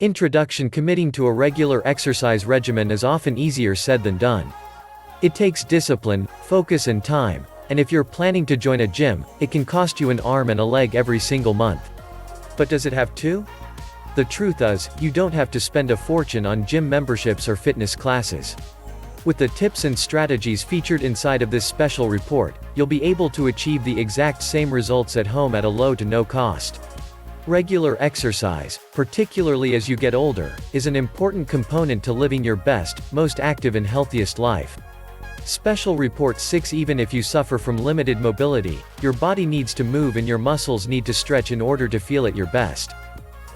Introduction: committing to a regular exercise regimen is often easier said than done. It takes discipline, focus and time, and if you're planning to join a gym, it can cost you an arm and a leg every single month. But does it have to? The truth is, you don't have to spend a fortune on gym memberships or fitness classes. With the tips and strategies featured inside of this special report, you'll be able to achieve the exact same results at home at a low to no cost. Regular exercise, particularly as you get older, is an important component to living your best, most active and healthiest life. Special Report 6: even if you suffer from limited mobility, your body needs to move and your muscles need to stretch in order to feel at your best.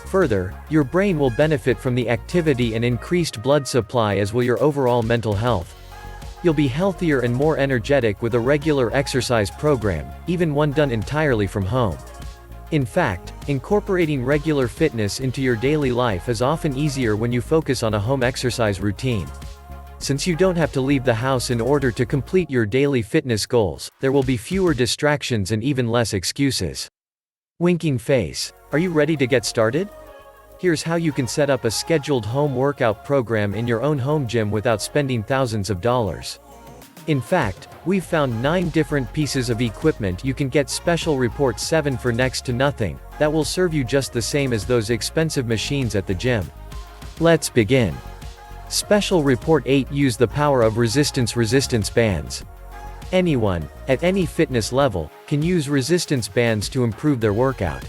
Further, your brain will benefit from the activity and increased blood supply, as will your overall mental health. You'll be healthier and more energetic with a regular exercise program, even one done entirely from home. In fact, incorporating regular fitness into your daily life is often easier when you focus on a home exercise routine. Since you don't have to leave the house in order to complete your daily fitness goals, there will be fewer distractions and even less excuses. Winking face. Are you ready to get started? Here's how you can set up a scheduled home workout program in your own home gym without spending thousands of dollars. In fact, we've found 9 different pieces of equipment you can get. Special Report 7 for next to nothing, that will serve you just the same as those expensive machines at the gym. Let's begin. Special Report 8: use the power of resistance bands. Anyone, at any fitness level, can use resistance bands to improve their workout.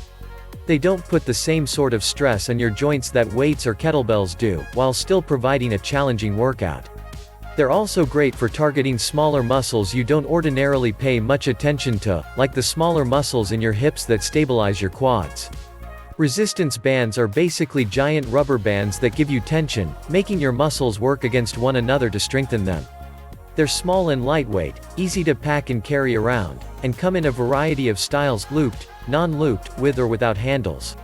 They don't put the same sort of stress on your joints that weights or kettlebells do, while still providing a challenging workout. They're also great for targeting smaller muscles you don't ordinarily pay much attention to, like the smaller muscles in your hips that stabilize your quads. Resistance bands are basically giant rubber bands that give you tension, making your muscles work against one another to strengthen them. They're small and lightweight, easy to pack and carry around, and come in a variety of styles: looped, non-looped, with or without handles.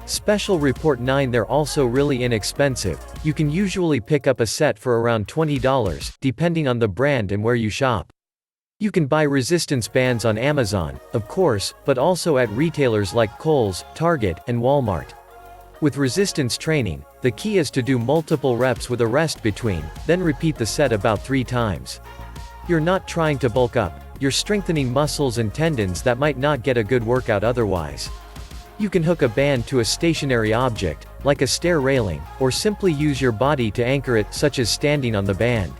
Special Report 9: they're also really inexpensive. You can usually pick up a set for around $20, depending on the brand and where you shop. You can buy resistance bands on Amazon, of course, but also at retailers like Kohl's, Target, and Walmart. With resistance training, the key is to do multiple reps with a rest between, then repeat the set about 3 times. You're not trying to bulk up, you're strengthening muscles and tendons that might not get a good workout otherwise. You can hook a band to a stationary object, like a stair railing, or simply use your body to anchor it, such as standing on the band.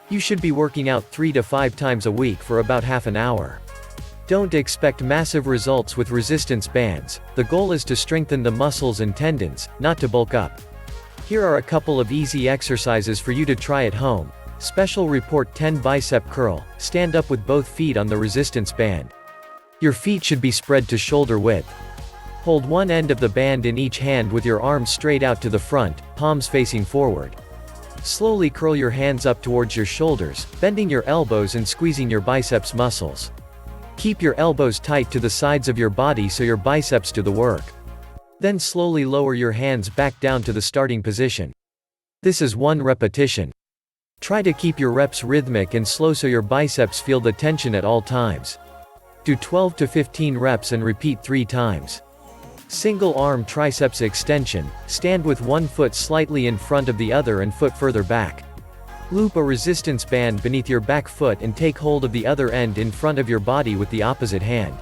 You should be working out 3 to 5 times a week for about half an hour. Don't expect massive results with resistance bands. The goal is to strengthen the muscles and tendons, not to bulk up. Here are a couple of easy exercises for you to try at home. Special Report 10: bicep curl. Stand up with both feet on the resistance band. Your feet should be spread to shoulder width. Hold one end of the band in each hand with your arms straight out to the front, palms facing forward. Slowly curl your hands up towards your shoulders, bending your elbows and squeezing your biceps muscles. Keep your elbows tight to the sides of your body so your biceps do the work. Then slowly lower your hands back down to the starting position. This is 1 repetition. Try to keep your reps rhythmic and slow so your biceps feel the tension at all times. Do 12 to 15 reps and repeat 3 times. Single arm triceps extension. Stand with one foot slightly in front of the other and foot further back. Loop a resistance band beneath your back foot and take hold of the other end in front of your body with the opposite hand.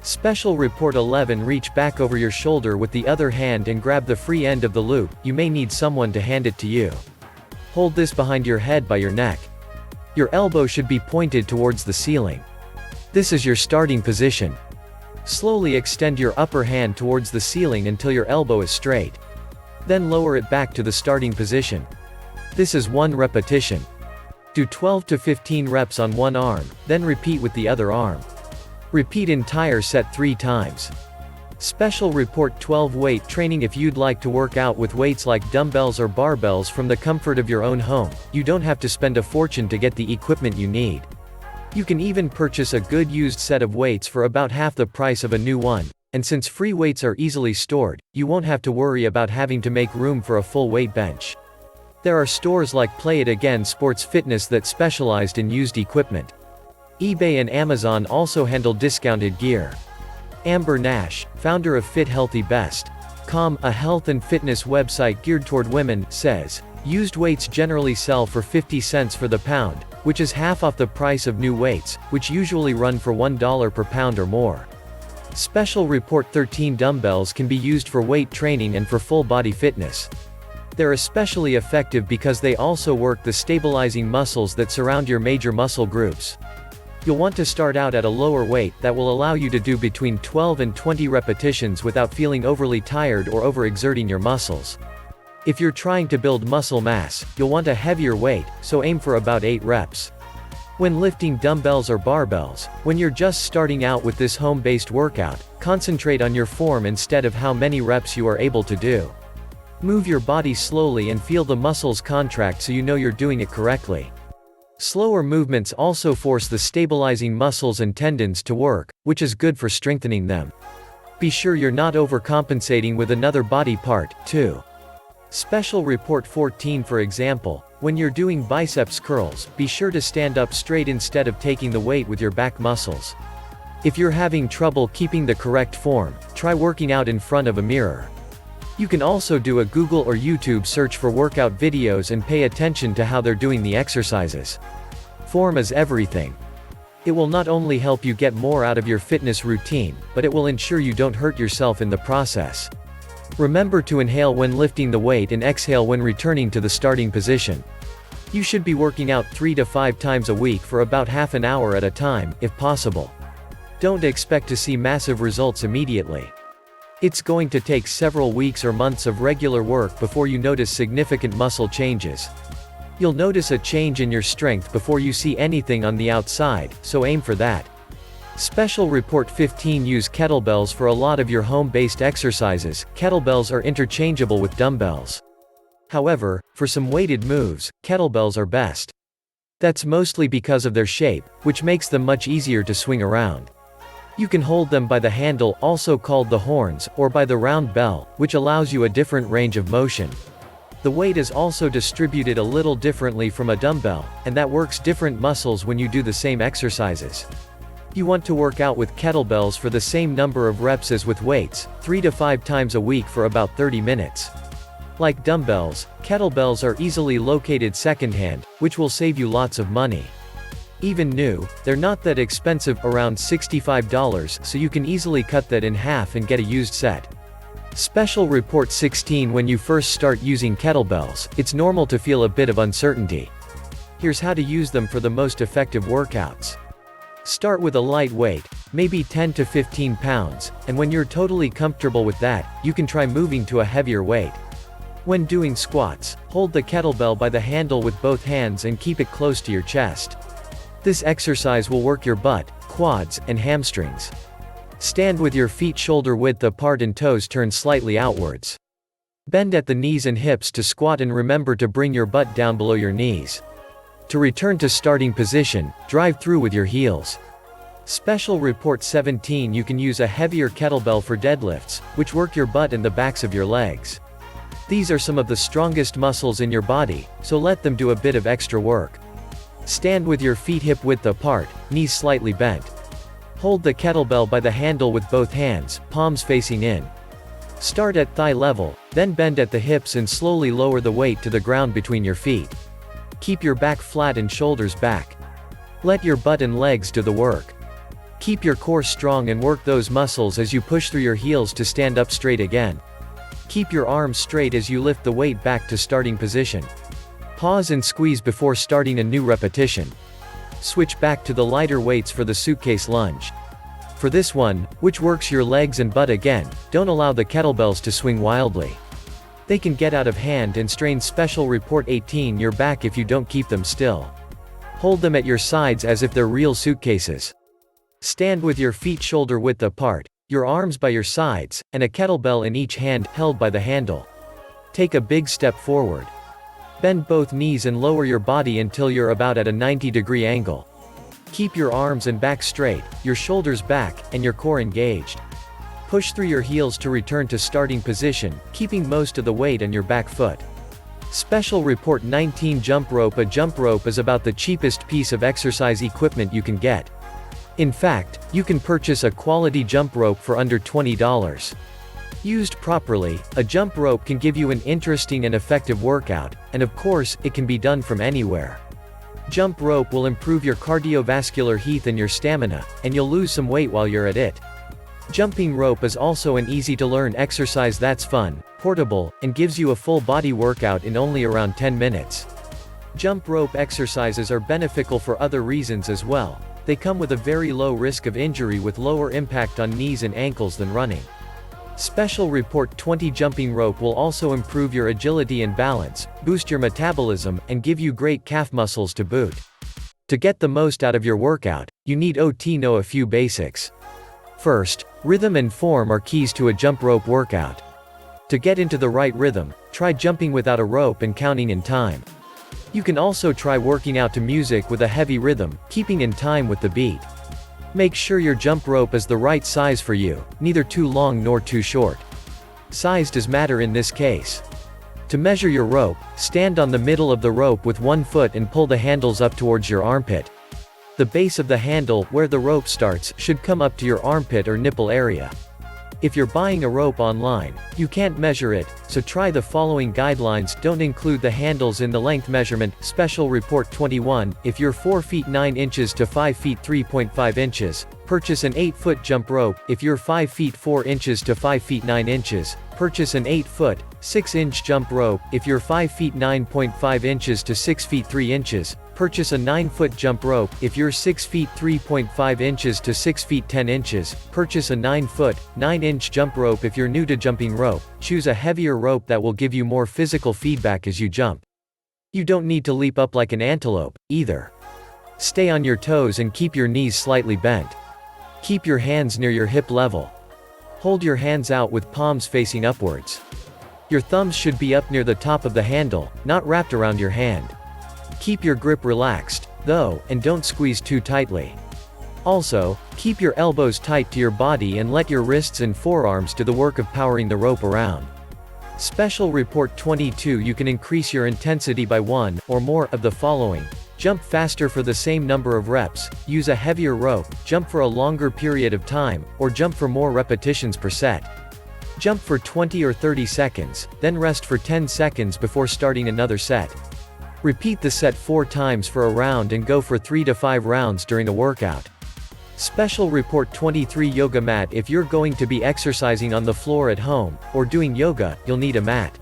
Special Report 11: reach back over your shoulder with the other hand and grab the free end of the loop. You may need someone to hand it to you. Hold this behind your head by your neck. Your elbow should be pointed towards the ceiling. This is your starting position. Slowly extend your upper hand towards the ceiling until your elbow is straight. Then lower it back to the starting position. This is 1 repetition. Do 12 to 15 reps on one arm, then repeat with the other arm. Repeat entire set 3 times. Special Report 12: weight training. If you'd like to work out with weights like dumbbells or barbells from the comfort of your own home, you don't have to spend a fortune to get the equipment you need. You can even purchase a good used set of weights for about half the price of a new one, and since free weights are easily stored, you won't have to worry about having to make room for a full weight bench. There are stores like Play It Again Sports Fitness that specialized in used equipment. eBay and Amazon also handle discounted gear. Amber Nash, founder of Fit Healthy Best. A health and fitness website geared toward women, says, used weights generally sell for 50 cents for the pound, which is half off the price of new weights, which usually run for $1 per pound or more. Special Report 13 dumbbells can be used for weight training and for full body fitness. They're especially effective because they also work the stabilizing muscles that surround your major muscle groups. You'll want to start out at a lower weight that will allow you to do between 12 and 20 repetitions without feeling overly tired or overexerting your muscles. If you're trying to build muscle mass, you'll want a heavier weight, so aim for about 8 reps. When lifting dumbbells or barbells, when you're just starting out with this home-based workout, concentrate on your form instead of how many reps you are able to do. Move your body slowly and feel the muscles contract so you know you're doing it correctly. Slower movements also force the stabilizing muscles and tendons to work, which is good for strengthening them. Be sure you're not overcompensating with another body part, too. Special Report 14 for example, when you're doing biceps curls, be sure to stand up straight instead of taking the weight with your back muscles. If you're having trouble keeping the correct form, try working out in front of a mirror. You can also do a Google or YouTube search for workout videos and pay attention to how they're doing the exercises. Form is everything. It will not only help you get more out of your fitness routine, but it will ensure you don't hurt yourself in the process. Remember to inhale when lifting the weight and exhale when returning to the starting position. You should be working out 3 to 5 times a week for about half an hour at a time, if possible. Don't expect to see massive results immediately. It's going to take several weeks or months of regular work before you notice significant muscle changes. You'll notice a change in your strength before you see anything on the outside, so aim for that. Special Report 15 use kettlebells for a lot of your home-based exercises. Kettlebells are interchangeable with dumbbells. However, for some weighted moves, kettlebells are best. That's mostly because of their shape, which makes them much easier to swing around. You can hold them by the handle, also called the horns, or by the round bell, which allows you a different range of motion. The weight is also distributed a little differently from a dumbbell, and that works different muscles when you do the same exercises. You want to work out with kettlebells for the same number of reps as with weights, 3 to 5 times a week for about 30 minutes. Like dumbbells, kettlebells are easily located secondhand, which will save you lots of money. Even new, they're not that expensive, around $65, so you can easily cut that in half and get a used set. Special Report 16 when you first start using kettlebells, it's normal to feel a bit of uncertainty. Here's how to use them for the most effective workouts. Start with a light weight, maybe 10 to 15 pounds, and when you're totally comfortable with that, you can try moving to a heavier weight. When doing squats, hold the kettlebell by the handle with both hands and keep it close to your chest. This exercise will work your butt, quads, and hamstrings. Stand with your feet shoulder width apart and toes turned slightly outwards. Bend at the knees and hips to squat and remember to bring your butt down below your knees. To return to starting position, drive through with your heels. Special Report 17 you can use a heavier kettlebell for deadlifts, which work your butt and the backs of your legs. These are some of the strongest muscles in your body, so let them do a bit of extra work. Stand with your feet hip width apart, knees slightly bent. Hold the kettlebell by the handle with both hands, palms facing in. Start at thigh level, then bend at the hips and slowly lower the weight to the ground between your feet. Keep your back flat and shoulders back. Let your butt and legs do the work. Keep your core strong and work those muscles as you push through your heels to stand up straight again. Keep your arms straight as you lift the weight back to starting position. Pause and squeeze before starting a new repetition. Switch back to the lighter weights for the suitcase lunge. For this one, which works your legs and butt again, don't allow the kettlebells to swing wildly. They can get out of hand and strain. Special Report 18 your back if you don't keep them still. Hold them at your sides as if they're real suitcases. Stand with your feet shoulder width apart, your arms by your sides, and a kettlebell in each hand, held by the handle. Take a big step forward. Bend both knees and lower your body until you're about at a 90-degree angle. Keep your arms and back straight, your shoulders back, and your core engaged. Push through your heels to return to starting position, keeping most of the weight on your back foot. Special Report 19 jump rope. A jump rope is about the cheapest piece of exercise equipment you can get. In fact, you can purchase a quality jump rope for under $20. Used properly, a jump rope can give you an interesting and effective workout, and of course, it can be done from anywhere. Jump rope will improve your cardiovascular health and your stamina, and you'll lose some weight while you're at it. Jumping rope is also an easy-to-learn exercise that's fun, portable, and gives you a full body workout in only around 10 minutes. Jump rope exercises are beneficial for other reasons as well. They come with a very low risk of injury with lower impact on knees and ankles than running. Special Report 20 Jumping rope will also improve your agility and balance, boost your metabolism, and give you great calf muscles to boot. To get the most out of your workout, you need to know a few basics. First, rhythm and form are keys to a jump rope workout. To get into the right rhythm, try jumping without a rope and counting in time. You can also try working out to music with a heavy rhythm, keeping in time with the beat. Make sure your jump rope is the right size for you, neither too long nor too short. Size does matter in this case. To measure your rope, stand on the middle of the rope with one foot and pull the handles up towards your armpit. The base of the handle, where the rope starts, should come up to your armpit or nipple area. If you're buying a rope online, you can't measure it, so try the following guidelines. Don't include the handles in the length measurement. Special Report 21, if you're 4 feet 9 inches to 5 feet 3.5 inches, purchase an 8-foot jump rope. If you're 5 feet 4 inches to 5 feet 9 inches, purchase an 8-foot, 6-inch jump rope. If you're 5 feet 9.5 inches to 6 feet 3 inches, purchase a 9-foot jump rope. If you're 6 feet 3.5 inches to 6 feet 10 inches, purchase a 9-foot, 9-inch jump rope. If you're new to jumping rope, choose a heavier rope that will give you more physical feedback as you jump. You don't need to leap up like an antelope, either. Stay on your toes and keep your knees slightly bent. Keep your hands near your hip level. Hold your hands out with palms facing upwards. Your thumbs should be up near the top of the handle, not wrapped around your hand. Keep your grip relaxed, though, and don't squeeze too tightly. Also, keep your elbows tight to your body and let your wrists and forearms do the work of powering the rope around. Special Report 22 You can increase your intensity by one, or more, of the following. Jump faster for the same number of reps, use a heavier rope, jump for a longer period of time, or jump for more repetitions per set. Jump for 20 or 30 seconds, then rest for 10 seconds before starting another set. Repeat the set 4 times for a round and go for 3 to 5 rounds during a workout. Special Report 23 Yoga mat. If you're going to be exercising on the floor at home, or doing yoga, you'll need a mat.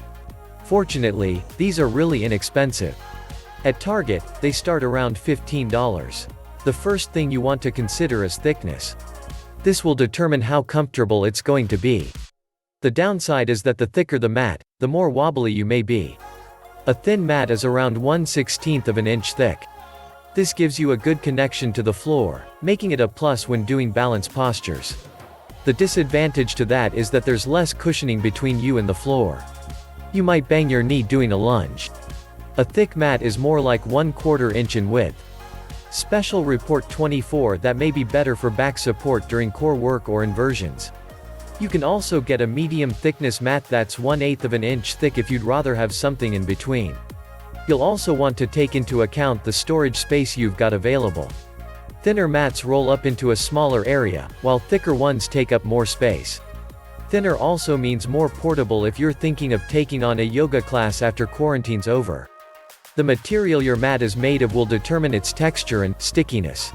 Fortunately, these are really inexpensive. At Target, they start around $15. The first thing you want to consider is thickness. This will determine how comfortable it's going to be. The downside is that the thicker the mat, the more wobbly you may be. A thin mat is around 1/16 of an inch thick. This gives you a good connection to the floor, making it a plus when doing balance postures. The disadvantage to that is that there's less cushioning between you and the floor. You might bang your knee doing a lunge. A thick mat is more like 1/4 inch in width. Special Report 24 That may be better for back support during core work or inversions. You can also get a medium thickness mat that's 1/8 of an inch thick if you'd rather have something in between. You'll also want to take into account the storage space you've got available. Thinner mats roll up into a smaller area, while thicker ones take up more space. Thinner also means more portable if you're thinking of taking on a yoga class after quarantine's over. The material your mat is made of will determine its texture and stickiness.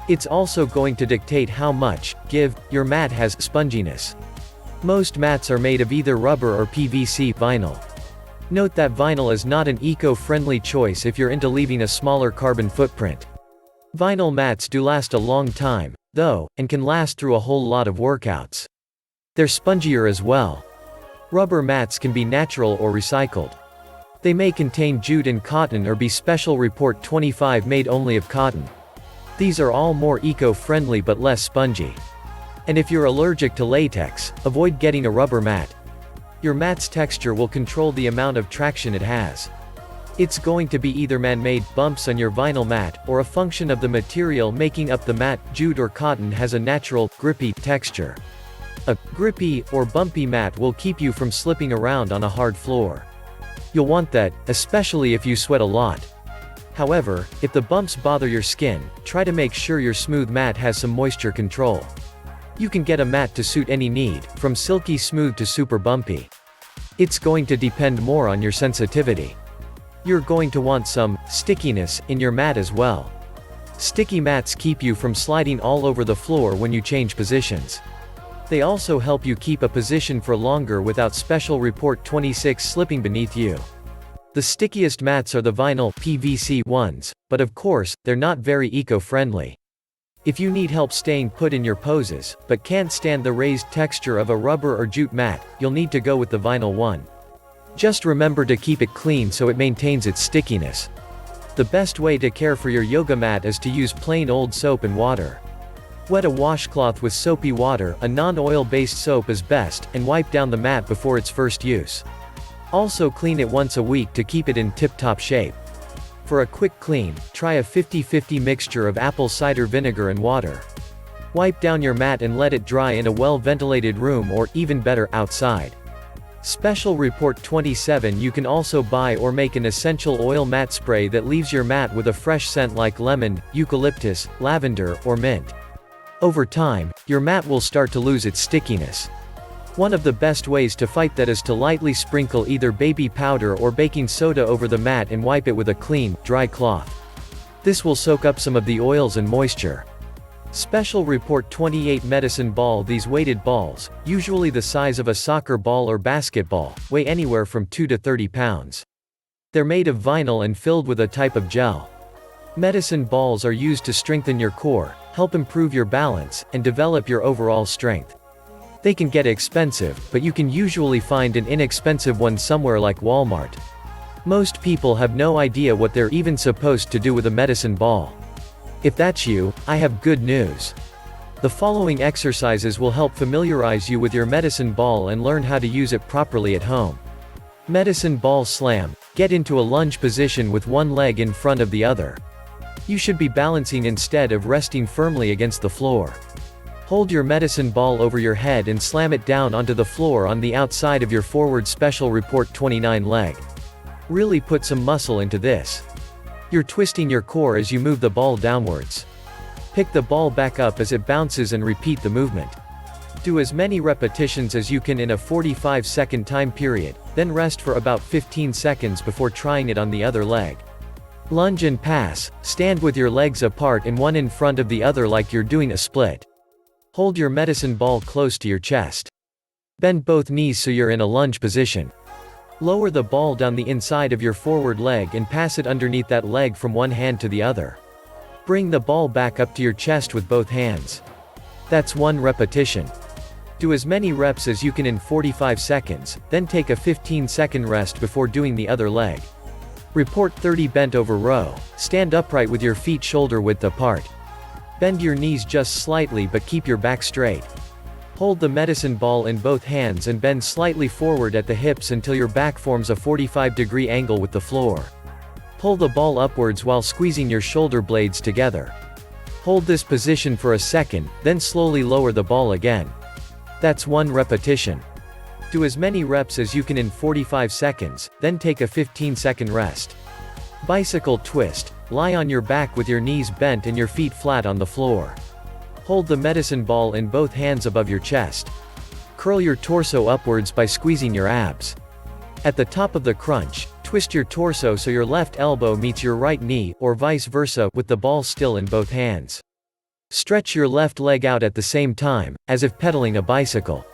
It's also going to dictate how much give your mat has sponginess. Most mats are made of either rubber or PVC vinyl. Note that vinyl is not an eco-friendly choice if you're into leaving a smaller carbon footprint. Vinyl mats do last a long time, though, and can last through a whole lot of workouts. They're spongier as well. Rubber mats can be natural or recycled. They may contain jute and cotton or be Special Report 25 made only of cotton. These are all more eco-friendly but less spongy. And if you're allergic to latex, avoid getting a rubber mat. Your mat's texture will control the amount of traction it has. It's going to be either man-made bumps on your vinyl mat, or a function of the material making up the mat. Jute or cotton has a natural, grippy texture. A grippy or bumpy mat will keep you from slipping around on a hard floor. You'll want that, especially if you sweat a lot. However, if the bumps bother your skin, try to make sure your smooth mat has some moisture control. You can get a mat to suit any need, from silky smooth to super bumpy. It's going to depend more on your sensitivity. You're going to want some stickiness in your mat as well. Sticky mats keep you from sliding all over the floor when you change positions. They also help you keep a position for longer without Special Report 26 slipping beneath you. The stickiest mats are the vinyl PVC ones, but of course, they're not very eco-friendly. If you need help staying put in your poses, but can't stand the raised texture of a rubber or jute mat, you'll need to go with the vinyl one. Just remember to keep it clean so it maintains its stickiness. The best way to care for your yoga mat is to use plain old soap and water. Wet a washcloth with soapy water, a non-oil-based soap is best, and wipe down the mat before its first use. Also clean it once a week to keep it in tip-top shape. For a quick clean, try a 50-50 mixture of apple cider vinegar and water. Wipe down your mat and let it dry in a well-ventilated room or, even better, outside. Special Report 27. You can also buy or make an essential oil mat spray that leaves your mat with a fresh scent like lemon, eucalyptus, lavender, or mint. Over time, your mat will start to lose its stickiness. One of the best ways to fight that is to lightly sprinkle either baby powder or baking soda over the mat and wipe it with a clean, dry cloth. This will soak up some of the oils and moisture. Special Report 28 Medicine Ball. These weighted balls, usually the size of a soccer ball or basketball, weigh anywhere from 2 to 30 pounds. They're made of vinyl and filled with a type of gel. Medicine balls are used to strengthen your core, help improve your balance, and develop your overall strength. They can get expensive, but you can usually find an inexpensive one somewhere like Walmart. Most people have no idea what they're even supposed to do with a medicine ball. If that's you, I have good news. The following exercises will help familiarize you with your medicine ball and learn how to use it properly at home. Medicine ball slam. Get into a lunge position with one leg in front of the other. You should be balancing instead of resting firmly against the floor. Hold your medicine ball over your head and slam it down onto the floor on the outside of your forward Special Report 29 leg. Really put some muscle into this. You're twisting your core as you move the ball downwards. Pick the ball back up as it bounces and repeat the movement. Do as many repetitions as you can in a 45-second time period, then rest for about 15 seconds before trying it on the other leg. Lunge and pass. Stand with your legs apart and one in front of the other like you're doing a split. Hold your medicine ball close to your chest. Bend both knees so you're in a lunge position. Lower the ball down the inside of your forward leg and pass it underneath that leg from one hand to the other. Bring the ball back up to your chest with both hands. That's one repetition. Do as many reps as you can in 45 seconds, then take a 15-second rest before doing the other leg. Report 30 Bent over row. Stand upright with your feet shoulder width apart. Bend your knees just slightly but keep your back straight. Hold the medicine ball in both hands and bend slightly forward at the hips until your back forms a 45-degree angle with the floor. Pull the ball upwards while squeezing your shoulder blades together. Hold this position for a second, then slowly lower the ball again. That's one repetition. Do as many reps as you can in 45 seconds, then take a 15-second rest. Bicycle twist. Lie on your back with your knees bent and your feet flat on the floor. Hold the medicine ball in both hands above your chest. Curl your torso upwards by squeezing your abs. At the top of the crunch, twist your torso so your left elbow meets your right knee, or vice versa, with the ball still in both hands. Stretch your left leg out at the same time, as if pedaling a bicycle.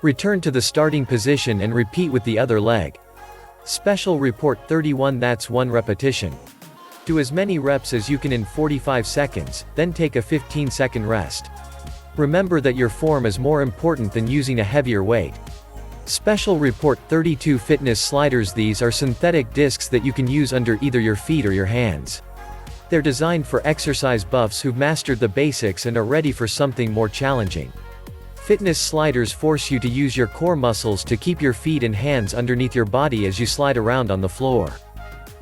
Return to the starting position and repeat with the other leg. Special Report 31. That's one repetition. Do as many reps as you can in 45 seconds, then take a 15-second rest. Remember that your form is more important than using a heavier weight. Special Report 32 Fitness sliders. These are synthetic discs that you can use under either your feet or your hands. They're designed for exercise buffs who've mastered the basics and are ready for something more challenging. Fitness sliders force you to use your core muscles to keep your feet and hands underneath your body as you slide around on the floor.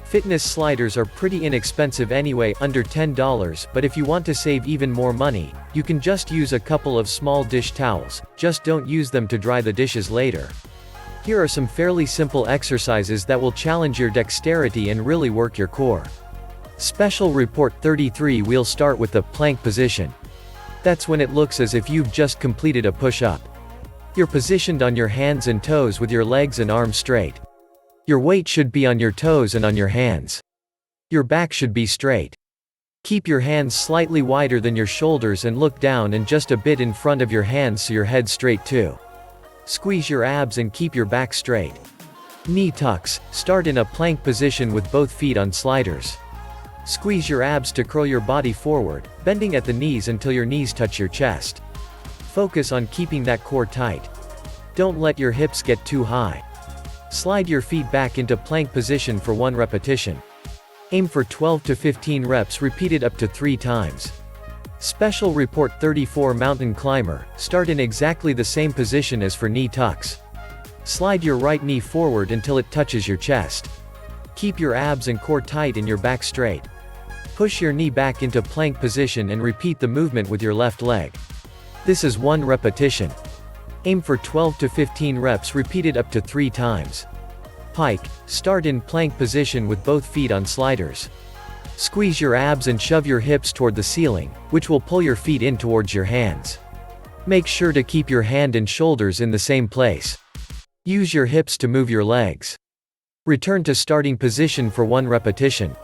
Fitness sliders are pretty inexpensive anyway, under $10, but if you want to save even more money, you can just use a couple of small dish towels, just don't use them to dry the dishes later. Here are some fairly simple exercises that will challenge your dexterity and really work your core. Special Report 33. We'll start with the plank position. That's when it looks as if you've just completed a push-up. You're positioned on your hands and toes with your legs and arms straight. Your weight should be on your toes and on your hands. Your back should be straight. Keep your hands slightly wider than your shoulders and look down and just a bit in front of your hands so your head's straight too. Squeeze your abs and keep your back straight. Knee tucks, start in a plank position with both feet on sliders. Squeeze your abs to curl your body forward, bending at the knees until your knees touch your chest. Focus on keeping that core tight. Don't let your hips get too high. Slide your feet back into plank position for 1 repetition. Aim for 12 to 15 reps repeated up to 3 times. Special Report 34 Mountain Climber, start in exactly the same position as for knee tucks. Slide your right knee forward until it touches your chest. Keep your abs and core tight and your back straight. Push your knee back into plank position and repeat the movement with your left leg. This is 1 repetition. Aim for 12 to 15 reps repeated up to 3 times. Pike, start in plank position with both feet on sliders. Squeeze your abs and shove your hips toward the ceiling, which will pull your feet in towards your hands. Make sure to keep your hand and shoulders in the same place. Use your hips to move your legs. Return to starting position for 1 repetition.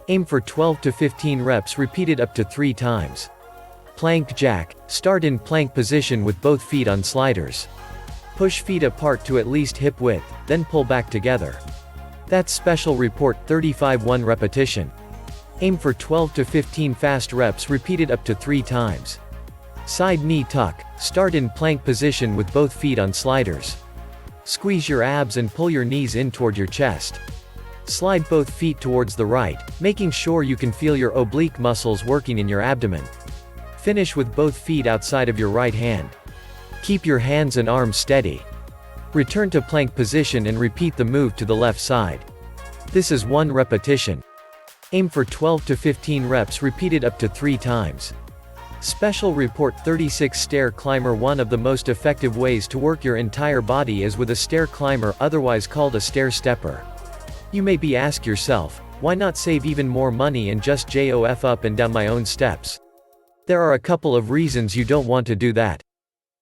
Aim for 12 to 15 reps repeated up to 3 times. Plank jack, start in plank position with both feet on sliders. Push feet apart to at least hip width, then pull back together. That's Special Report 35 1 repetition. Aim for 12 to 15 fast reps repeated up to 3 times. Side knee tuck, start in plank position with both feet on sliders. Squeeze your abs and pull your knees in toward your chest. Slide both feet towards the right, making sure you can feel your oblique muscles working in your abdomen. Finish with both feet outside of your right hand. Keep your hands and arms steady. Return to plank position and repeat the move to the left side. This is 1 repetition. Aim for 12 to 15 reps repeated up to 3 times. Special Report 36 Stair Climber. One of the most effective ways to work your entire body is with a stair climber, otherwise called a stair stepper. You may be ask yourself, why not save even more money and just jof up and down my own steps? There are a couple of reasons you don't want to do that.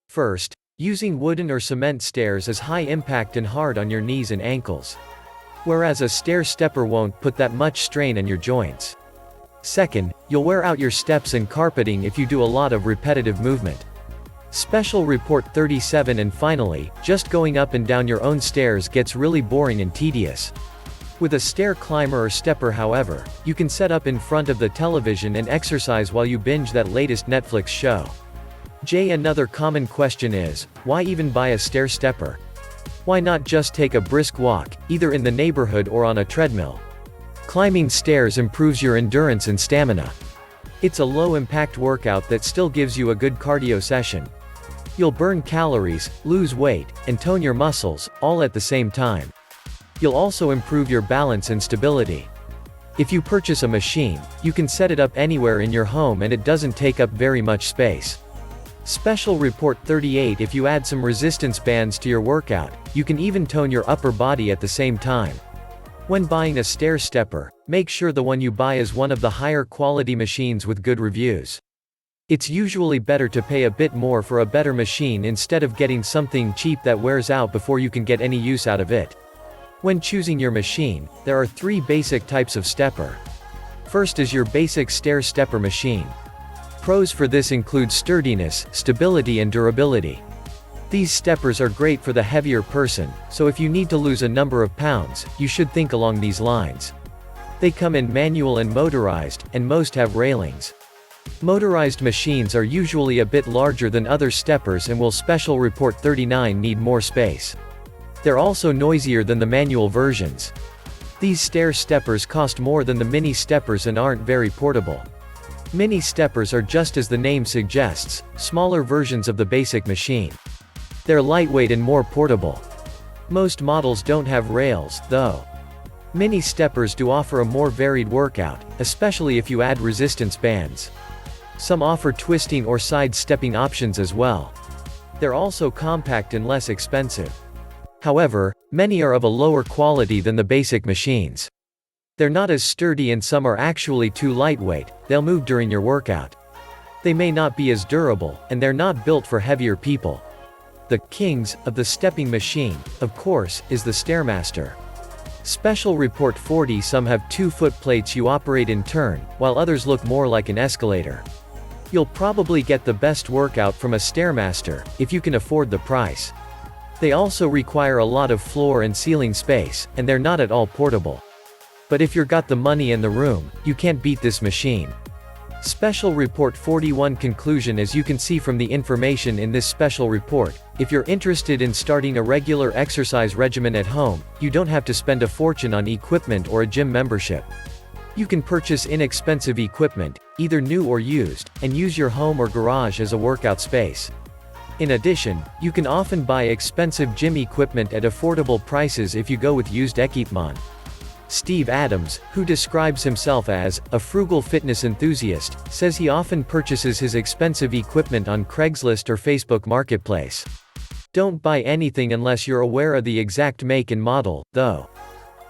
First, using wooden or cement stairs is high impact and hard on your knees and ankles. Whereas a stair stepper won't put that much strain on your joints. Second, you'll wear out your steps and carpeting if you do a lot of repetitive movement. Special Report 37 And finally, just going up and down your own stairs gets really boring and tedious. With a stair climber or stepper, however, you can set up in front of the television and exercise while you binge that latest Netflix show. Another common question is, why even buy a stair stepper? Why not just take a brisk walk, either in the neighborhood or on a treadmill? Climbing stairs improves your endurance and stamina. It's a low-impact workout that still gives you a good cardio session. You'll burn calories, lose weight, and tone your muscles, all at the same time. You'll also improve your balance and stability. If you purchase a machine, you can set it up anywhere in your home and it doesn't take up very much space. Special Report 38 If you add some resistance bands to your workout, you can even tone your upper body at the same time. When buying a stair stepper, make sure the one you buy is one of the higher quality machines with good reviews. It's usually better to pay a bit more for a better machine instead of getting something cheap that wears out before you can get any use out of it. When choosing your machine, there are 3 basic types of stepper. First is your basic stair stepper machine. Pros for this include sturdiness, stability and durability. These steppers are great for the heavier person, so if you need to lose a number of pounds, you should think along these lines. They come in manual and motorized, and most have railings. Motorized machines are usually a bit larger than other steppers and will Special Report 39 need more space. They're also noisier than the manual versions. These stair steppers cost more than the mini steppers and aren't very portable. Mini steppers are just as the name suggests, smaller versions of the basic machine. They're lightweight and more portable. Most models don't have rails, though. Mini steppers do offer a more varied workout, especially if you add resistance bands. Some offer twisting or side-stepping options as well. They're also compact and less expensive. However, many are of a lower quality than the basic machines. They're not as sturdy and some are actually too lightweight, they'll move during your workout. They may not be as durable, and they're not built for heavier people. The kings of the stepping machine, of course, is the Stairmaster. Special Report 40. Some have 2-foot plates you operate in turn, while others look more like an escalator. You'll probably get the best workout from a Stairmaster, if you can afford the price. They also require a lot of floor and ceiling space, and they're not at all portable. But if you've got the money and the room, you can't beat this machine. Special Report 41. Conclusion. As you can see from the information in this special report, if you're interested in starting a regular exercise regimen at home, you don't have to spend a fortune on equipment or a gym membership. You can purchase inexpensive equipment, either new or used, and use your home or garage as a workout space. In addition, you can often buy expensive gym equipment at affordable prices if you go with used equipment. Steve Adams, who describes himself as a frugal fitness enthusiast, says he often purchases his expensive equipment on Craigslist or Facebook Marketplace. Don't buy anything unless you're aware of the exact make and model, though.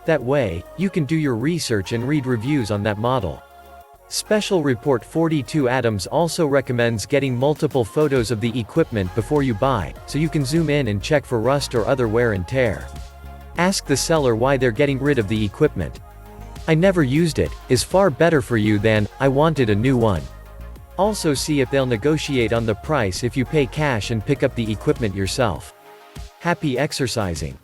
That way, you can do your research and read reviews on that model. Special Report 42. Adams also recommends getting multiple photos of the equipment before you buy, so you can zoom in and check for rust or other wear and tear. Ask the seller why they're getting rid of the equipment. "I never used it" is far better for you than "I wanted a new one." Also see if they'll negotiate on the price if you pay cash and pick up the equipment yourself. Happy exercising!